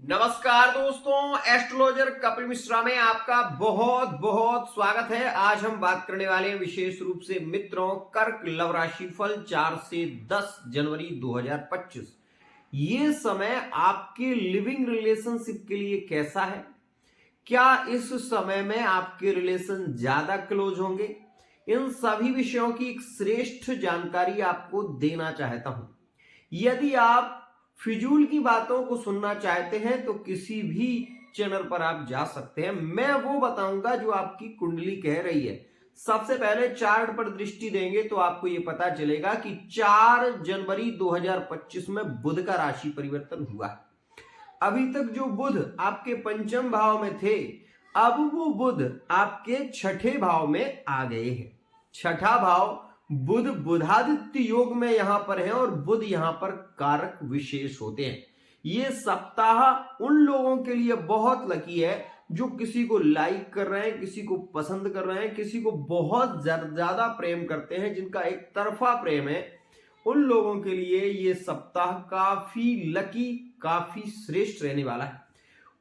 नमस्कार दोस्तों, एस्ट्रोलॉजर कपिल मिश्रा में आपका बहुत बहुत स्वागत है। आज हम बात करने वाले हैं विशेष रूप से मित्रों कर्क लव राशि फल 4 से 10 जनवरी 2025। ये समय आपके लिविंग रिलेशनशिप के लिए कैसा है? क्या इस समय में आपके रिलेशन ज्यादा क्लोज होंगे? इन सभी विषयों की एक श्रेष्ठ जानकारी आपको देना चाहता हूं। यदि आप फिजूल की बातों को सुनना चाहते हैं तो किसी भी चैनल पर आप जा सकते हैं। मैं वो बताऊंगा जो आपकी कुंडली कह रही है। सबसे पहले चार्ट पर दृष्टि देंगे तो आपको यह पता चलेगा कि 4 जनवरी 2025 में बुध का राशि परिवर्तन हुआ है। अभी तक जो बुध आपके पंचम भाव में थे, अब वो बुध आपके छठे भाव में आ गए हैं। छठा भाव बुध बुधादित्य योग में यहां पर है और बुध यहां पर कारक विशेष होते हैं। ये सप्ताह उन लोगों के लिए बहुत लकी है जो किसी को लाइक कर रहे हैं, किसी को पसंद कर रहे हैं, किसी को बहुत ज्यादा प्रेम करते हैं, जिनका एक तरफा प्रेम है। उन लोगों के लिए ये सप्ताह काफी लकी, काफी श्रेष्ठ रहने वाला है।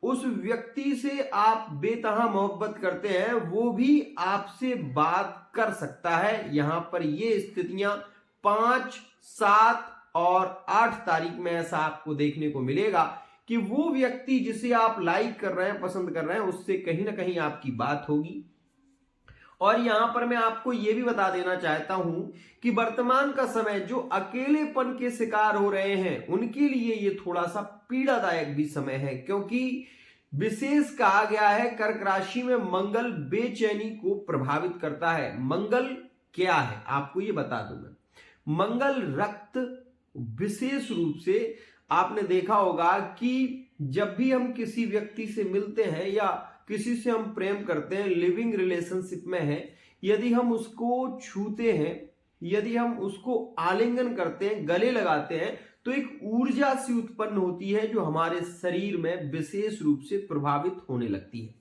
उस व्यक्ति से आप बेतहा मोहब्बत करते हैं, वो भी आपसे बात कर सकता है। यहां पर ये स्थितियां 5, 7 और 8 तारीख में ऐसा आपको देखने को मिलेगा कि वो व्यक्ति जिसे आप लाइक कर रहे हैं, पसंद कर रहे हैं, उससे कहीं ना कहीं आपकी बात होगी। और यहां पर मैं आपको यह भी बता देना चाहता हूं कि वर्तमान का समय जो अकेलेपन के शिकार हो रहे हैं उनके लिए ये थोड़ा सा पीड़ादायक भी समय है, क्योंकि विशेष कहा गया है कर्क राशि में मंगल बेचैनी को प्रभावित करता है। मंगल क्या है आपको ये बता दूं मैं। मंगल रक्त, विशेष रूप से आपने देखा होगा कि जब भी हम किसी व्यक्ति से मिलते हैं या किसी से हम प्रेम करते हैं, लिविंग रिलेशनशिप में है, यदि हम उसको छूते हैं, यदि हम उसको आलिंगन करते हैं, गले लगाते हैं, तो एक ऊर्जा सी उत्पन्न होती है जो हमारे शरीर में विशेष रूप से प्रभावित होने लगती है।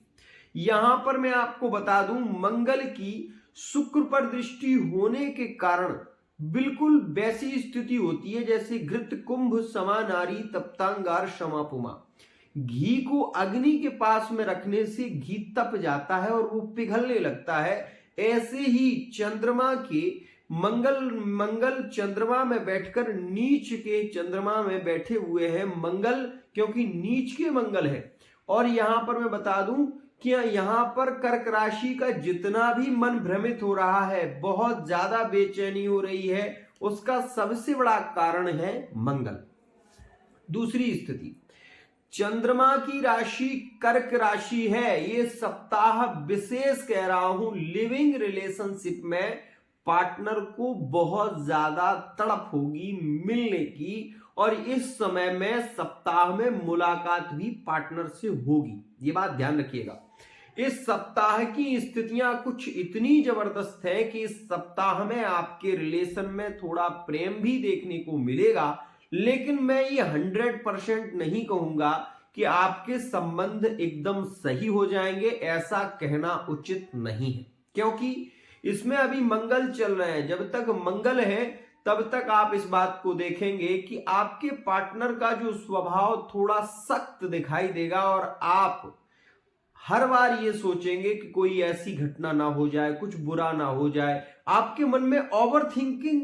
यहां पर मैं आपको बता दूं, मंगल की शुक्र पर दृष्टि होने के कारण बिल्कुल वैसी स्थिति होती है जैसे घृत कुंभ समा नारी तप्तांगार क्षमापुमा। घी को अग्नि के पास में रखने से घी तप जाता है और वो पिघलने लगता है। ऐसे ही चंद्रमा के मंगल चंद्रमा में बैठकर नीच के चंद्रमा में बैठे हुए हैं मंगल, क्योंकि नीच के मंगल है। और यहां पर मैं बता दूं कि यहां पर कर्क राशि का जितना भी मन भ्रमित हो रहा है, बहुत ज्यादा बेचैनी हो रही है, उसका सबसे बड़ा कारण है मंगल। दूसरी स्थिति, चंद्रमा की राशि कर्क राशि है। ये सप्ताह विशेष कह रहा हूं, लिविंग रिलेशनशिप में पार्टनर को बहुत ज्यादा तड़प होगी मिलने की, और इस समय में सप्ताह में मुलाकात भी पार्टनर से होगी। ये बात ध्यान रखिएगा। इस सप्ताह की स्थितियां कुछ इतनी जबरदस्त है कि इस सप्ताह में आपके रिलेशन में थोड़ा प्रेम भी देखने को मिलेगा, लेकिन मैं ये 100% नहीं कहूंगा कि आपके संबंध एकदम सही हो जाएंगे। ऐसा कहना उचित नहीं है, क्योंकि इसमें अभी मंगल चल रहे हैं। जब तक मंगल है तब तक आप इस बात को देखेंगे कि आपके पार्टनर का जो स्वभाव थोड़ा सख्त दिखाई देगा, और आप हर बार ये सोचेंगे कि कोई ऐसी घटना ना हो जाए, कुछ बुरा ना हो जाए। आपके मन में ओवर थिंकिंग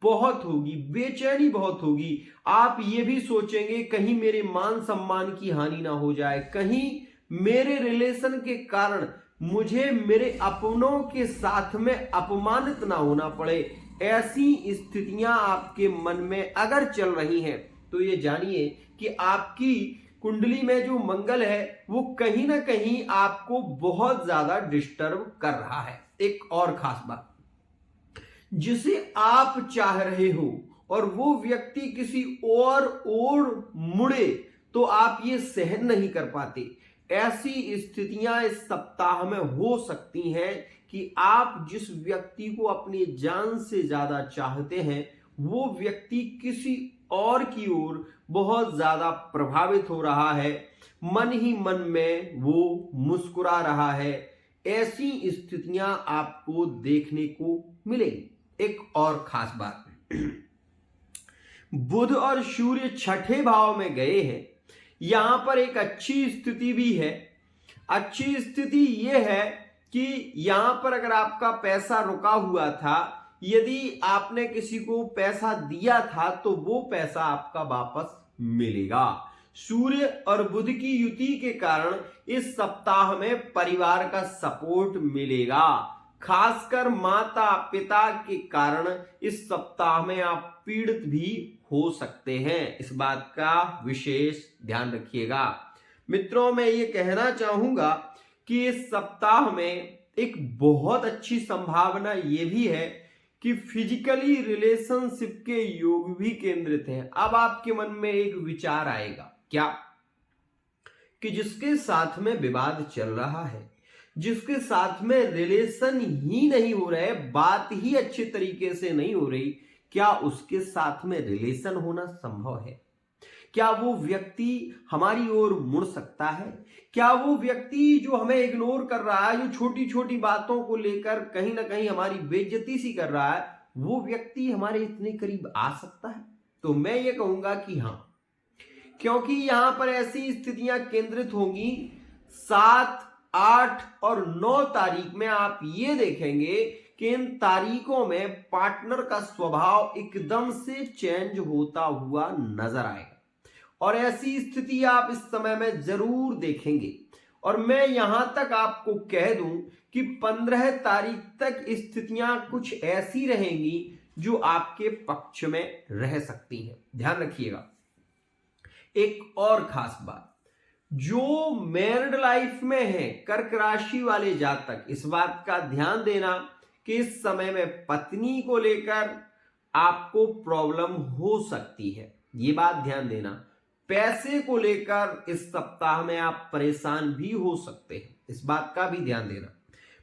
बहुत होगी, बेचैनी बहुत होगी। आप ये भी सोचेंगे कहीं मेरे मान सम्मान की हानि ना हो जाए, कहीं मेरे रिलेशन के कारण मुझे मेरे अपनों के साथ में अपमानित ना होना पड़े। ऐसी स्थितियां आपके मन में अगर चल रही हैं तो ये जानिए कि आपकी कुंडली में जो मंगल है वो कहीं ना कहीं आपको बहुत ज्यादा डिस्टर्ब कर रहा है। एक और खास बात, जिसे आप चाह रहे हो और वो व्यक्ति किसी और ओर मुड़े तो आप ये सहन नहीं कर पाते। ऐसी स्थितियां इस सप्ताह में हो सकती हैं कि आप जिस व्यक्ति को अपनी जान से ज्यादा चाहते हैं वो व्यक्ति किसी और की ओर बहुत ज्यादा प्रभावित हो रहा है, मन ही मन में वो मुस्कुरा रहा है। ऐसी स्थितियां आपको देखने को मिलेगी। एक और खास बात, बुध और सूर्य छठे भाव में गए हैं। यहां पर एक अच्छी स्थिति भी है। अच्छी स्थिति यह है कि यहां पर अगर आपका पैसा रुका हुआ था, यदि आपने किसी को पैसा दिया था तो वो पैसा आपका वापस मिलेगा। सूर्य और बुध की युति के कारण इस सप्ताह में परिवार का सपोर्ट मिलेगा। खासकर माता पिता के कारण इस सप्ताह में आप पीड़ित भी हो सकते हैं, इस बात का विशेष ध्यान रखिएगा। मित्रों, मैं ये कहना चाहूंगा कि इस सप्ताह में एक बहुत अच्छी संभावना ये भी है कि फिजिकली रिलेशनशिप के योग भी केंद्रित हैं। अब आपके मन में एक विचार आएगा, क्या कि जिसके साथ में विवाद चल रहा है, जिसके साथ में रिलेशन ही नहीं हो रहा है, बात ही अच्छे तरीके से नहीं हो रही, क्या उसके साथ में रिलेशन होना संभव है? क्या वो व्यक्ति हमारी ओर मुड़ सकता है? क्या वो व्यक्ति जो हमें इग्नोर कर रहा है, जो छोटी छोटी बातों को लेकर कहीं ना कहीं हमारी बेइज्जती सी कर रहा है, वो व्यक्ति हमारे इतने करीब आ सकता है? तो मैं ये कहूंगा कि हाँ, क्योंकि यहां पर ऐसी स्थितियां केंद्रित होंगी। 7, 8 और 9 तारीख में आप ये देखेंगे कि इन तारीखों में पार्टनर का स्वभाव एकदम से चेंज होता हुआ नजर आएगा और ऐसी स्थिति आप इस समय में जरूर देखेंगे। और मैं यहां तक आपको कह दूं कि 15 तारीख तक स्थितियां कुछ ऐसी रहेंगी जो आपके पक्ष में रह सकती हैं। ध्यान रखिएगा। एक और खास बात, जो मैरिड लाइफ में है कर्क राशि वाले जातक, इस बात का ध्यान देना कि इस समय में पत्नी को लेकर आपको प्रॉब्लम हो सकती है, ये बात ध्यान देना। पैसे को लेकर इस सप्ताह में आप परेशान भी हो सकते हैं, इस बात का भी ध्यान देना।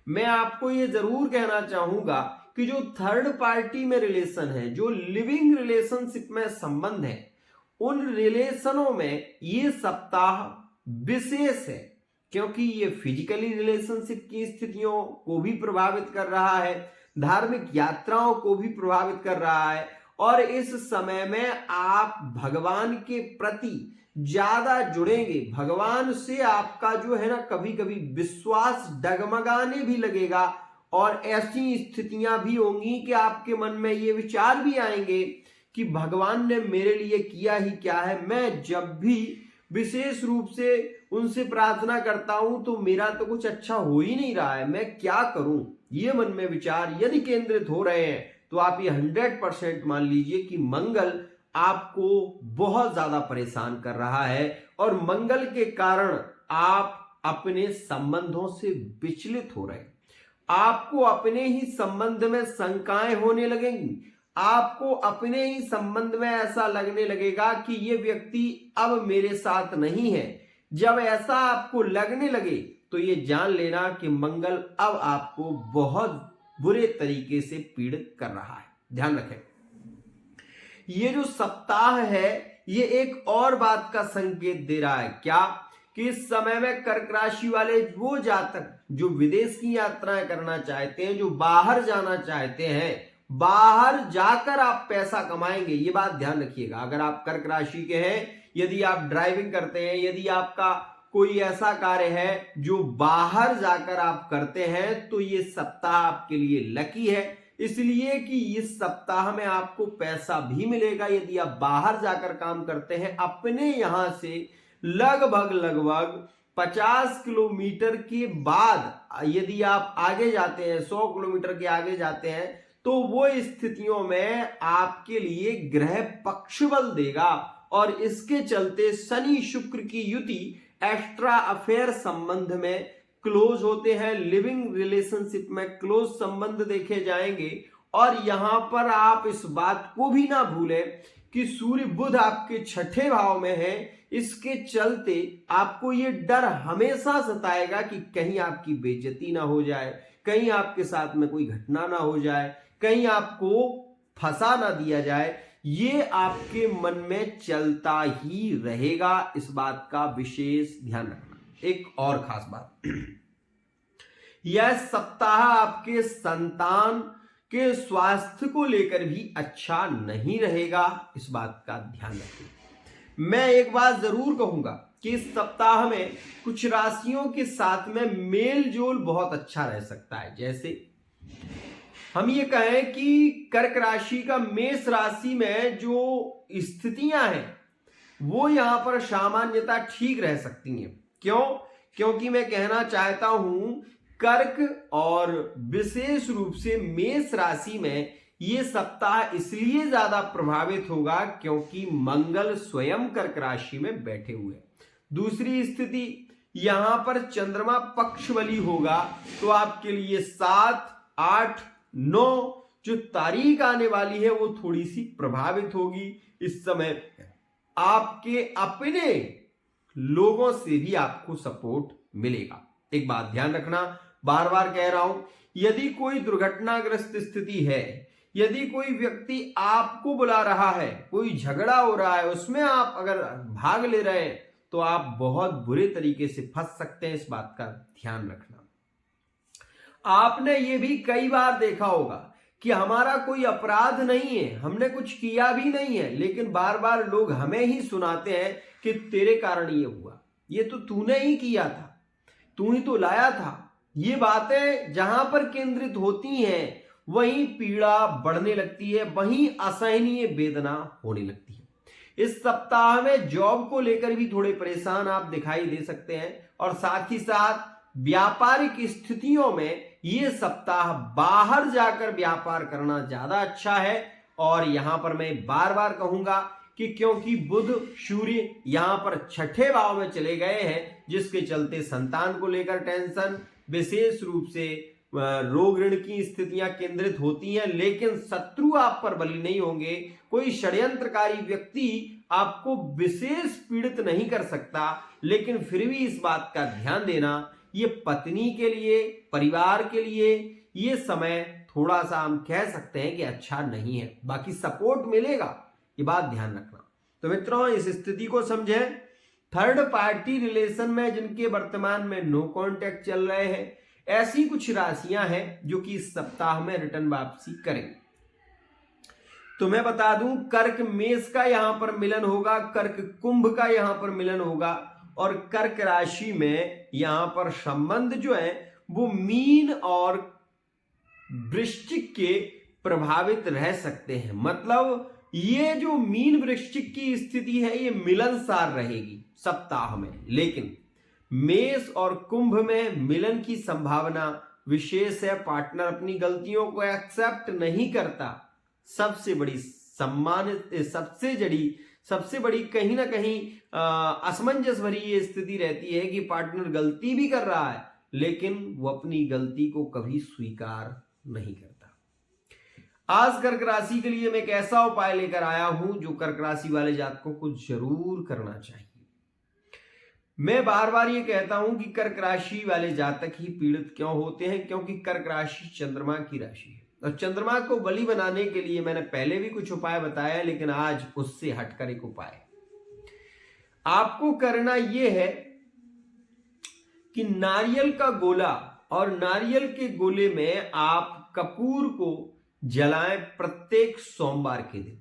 मैं आपको ये जरूर कहना चाहूंगा कि जो थर्ड पार्टी में रिलेशन है, जो लिविंग रिलेशनशिप में संबंध है, उन रिलेशनों में ये सप्ताह विशेष है, क्योंकि ये फिजिकली रिलेशनशिप की स्थितियों को भी प्रभावित कर रहा है, धार्मिक यात्राओं को भी प्रभावित कर रहा है और इस समय में आप भगवान के प्रति ज्यादा जुड़ेंगे। भगवान से आपका जो है ना, कभी कभी विश्वास डगमगाने भी लगेगा और ऐसी स्थितियां भी होंगी कि आपके मन में ये विचार भी आएंगे कि भगवान ने मेरे लिए किया ही क्या है। मैं जब भी विशेष रूप से उनसे प्रार्थना करता हूं तो मेरा तो कुछ अच्छा हो ही नहीं रहा है, मैं क्या करूं। ये मन में विचार यदि केंद्रित हो रहे हैं तो आप ये 100% मान लीजिए कि मंगल आपको बहुत ज्यादा परेशान कर रहा है और मंगल के कारण आप अपने संबंधों से विचलित हो रहे हैं। आपको अपने ही संबंध में शंकाएं होने लगेंगी, आपको अपने ही संबंध में ऐसा लगने लगेगा कि ये व्यक्ति अब मेरे साथ नहीं है। जब ऐसा आपको लगने लगे तो ये जान लेना कि मंगल अब आपको बहुत बुरे तरीके से पीड़ित कर रहा है। ध्यान रखें, ये जो सप्ताह है ये एक और बात का संकेत दे रहा है, क्या कि इस समय में कर्क राशि वाले वो जातक जो विदेश की यात्राएं करना चाहते हैं, जो बाहर जाना चाहते हैं, बाहर जाकर आप पैसा कमाएंगे, ये बात ध्यान रखिएगा। अगर आप कर्क राशि के हैं, यदि आप ड्राइविंग करते हैं, यदि आपका कोई ऐसा कार्य है जो बाहर जाकर आप करते हैं, तो ये सप्ताह आपके लिए लकी है, इसलिए कि इस सप्ताह में आपको पैसा भी मिलेगा यदि आप बाहर जाकर काम करते हैं। अपने यहां से लगभग 50 किलोमीटर के बाद यदि आप आगे जाते हैं, 100 किलोमीटर के आगे जाते हैं, तो वो स्थितियों में आपके लिए ग्रह पक्ष बल देगा और इसके चलते शनि शुक्र की युति एक्स्ट्रा अफेयर संबंध में क्लोज होते हैं, लिविंग रिलेशनशिप में क्लोज संबंध देखे जाएंगे। और यहां पर आप इस बात को भी ना भूलें कि सूर्य बुध आपके 6ठे भाव में है, इसके चलते आपको ये डर हमेशा सताएगा कि कहीं आपकी बेइज्जती ना हो जाए, कहीं आपके साथ में कोई घटना ना हो जाए, कहीं आपको फंसा ना दिया जाए। ये आपके मन में चलता ही रहेगा, इस बात का विशेष ध्यान रखना। एक और खास बात, यह सप्ताह आपके संतान के स्वास्थ्य को लेकर भी अच्छा नहीं रहेगा, इस बात का ध्यान रखें। मैं एक बात जरूर कहूंगा कि इस सप्ताह में कुछ राशियों के साथ में मेल जोल बहुत अच्छा रह सकता है। जैसे हम ये कहें कि कर्क राशि का मेष राशि में जो स्थितियां हैं वो यहां पर सामान्यता ठीक रह सकती हैं। क्यों? क्योंकि मैं कहना चाहता हूं कर्क और विशेष रूप से मेष राशि में ये सप्ताह इसलिए ज्यादा प्रभावित होगा क्योंकि मंगल स्वयं कर्क राशि में बैठे हुए। दूसरी स्थिति यहां पर चंद्रमा पक्ष बली होगा, तो आपके लिए 7, 8, 9 जो तारीख आने वाली है वो थोड़ी सी प्रभावित होगी। इस समय आपके अपने लोगों से भी आपको सपोर्ट मिलेगा। एक बात ध्यान रखना, बार बार कह रहा हूं, यदि कोई दुर्घटनाग्रस्त स्थिति है, यदि कोई व्यक्ति आपको बुला रहा है, कोई झगड़ा हो रहा है, उसमें आप अगर भाग ले रहे हैं तो आप बहुत बुरे तरीके से फंस सकते हैं। इस बात का ध्यान रखना। आपने ये भी कई बार देखा होगा कि हमारा कोई अपराध नहीं है, हमने कुछ किया भी नहीं है, लेकिन बार बार लोग हमें ही सुनाते हैं कि तेरे कारण ये हुआ, ये तो तूने ही किया था, तू ही तो लाया था। ये बातें जहां पर केंद्रित होती हैं वहीं पीड़ा बढ़ने लगती है, वहीं असहनीय वेदना होने लगती है। इस सप्ताह में जॉब को लेकर भी थोड़े परेशान आप दिखाई दे सकते हैं, और साथ ही साथ व्यापारिक स्थितियों में ये सप्ताह बाहर जाकर व्यापार करना ज्यादा अच्छा है। और यहां पर मैं बार बार कहूंगा कि क्योंकि बुध सूर्य यहां पर छठे भाव में चले गए हैं, जिसके चलते संतान को लेकर टेंशन, विशेष रूप से रोग ऋण की स्थितियां केंद्रित होती हैं, लेकिन शत्रु आप पर बली नहीं होंगे। कोई षड्यंत्रकारी व्यक्ति आपको विशेष पीड़ित नहीं कर सकता, लेकिन फिर भी इस बात का ध्यान देना, ये पत्नी के लिए, परिवार के लिए ये समय थोड़ा सा हम कह सकते हैं कि अच्छा नहीं है। बाकी सपोर्ट मिलेगा, ये बात ध्यान रखना। तो मित्रों, इस स्थिति को समझें। थर्ड पार्टी रिलेशन में जिनके वर्तमान में नो कॉन्टैक्ट चल रहे हैं, ऐसी कुछ राशियां हैं जो कि इस सप्ताह में रिटर्न वापसी करेंगे। तो मैं बता दूं, कर्क मेष का यहां पर मिलन होगा, कर्क कुंभ का यहां पर मिलन होगा, और कर्क राशि में यहां पर संबंध जो है वो मीन और वृश्चिक के प्रभावित रह सकते हैं। मतलब ये जो मीन वृश्चिक की स्थिति है ये मिलनसार रहेगी सप्ताह में, लेकिन मेष और कुंभ में मिलन की संभावना विशेष है। पार्टनर अपनी गलतियों को एक्सेप्ट नहीं करता। सबसे बड़ी सम्मानित, सबसे बड़ी कहीं ना कहीं असमंजस भरी ये स्थिति रहती है कि पार्टनर गलती भी कर रहा है, लेकिन वो अपनी गलती को कभी स्वीकार नहीं करता। आज कर्क राशि के लिए मैं एक ऐसा उपाय लेकर आया हूं जो कर्क राशि वाले जातकों को जरूर करना चाहिए। मैं बार बार ये कहता हूं कि कर्क राशि वाले जातक ही पीड़ित क्यों होते हैं, क्योंकि कर्क राशि चंद्रमा की राशि है, और चंद्रमा को बलि बनाने के लिए मैंने पहले भी कुछ उपाय बताया, लेकिन आज उससे हटकर एक उपाय आपको करना यह है कि नारियल का गोला, और नारियल के गोले में आप कपूर को जलाएं प्रत्येक सोमवार के दिन।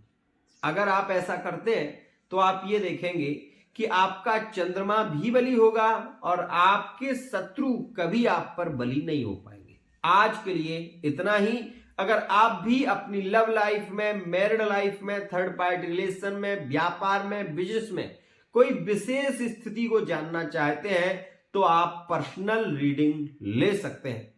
अगर आप ऐसा करते हैं तो आप ये देखेंगे कि आपका चंद्रमा भी बली होगा और आपके शत्रु कभी आप पर बली नहीं हो पाएंगे। आज के लिए इतना ही। अगर आप भी अपनी लव लाइफ में, मैरिड लाइफ में, थर्ड पार्टी रिलेशन में, व्यापार में, बिजनेस में कोई विशेष स्थिति को जानना चाहते हैं तो आप पर्सनल रीडिंग ले सकते हैं।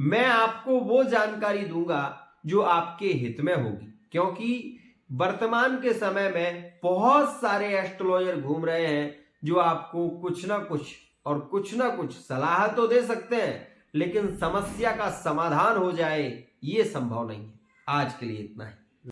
मैं आपको वो जानकारी दूंगा जो आपके हित में होगी, क्योंकि वर्तमान के समय में बहुत सारे एस्ट्रोलॉजर घूम रहे हैं जो आपको कुछ ना कुछ सलाह तो दे सकते हैं, लेकिन समस्या का समाधान हो जाए ये संभव नहीं है। आज के लिए इतना ही।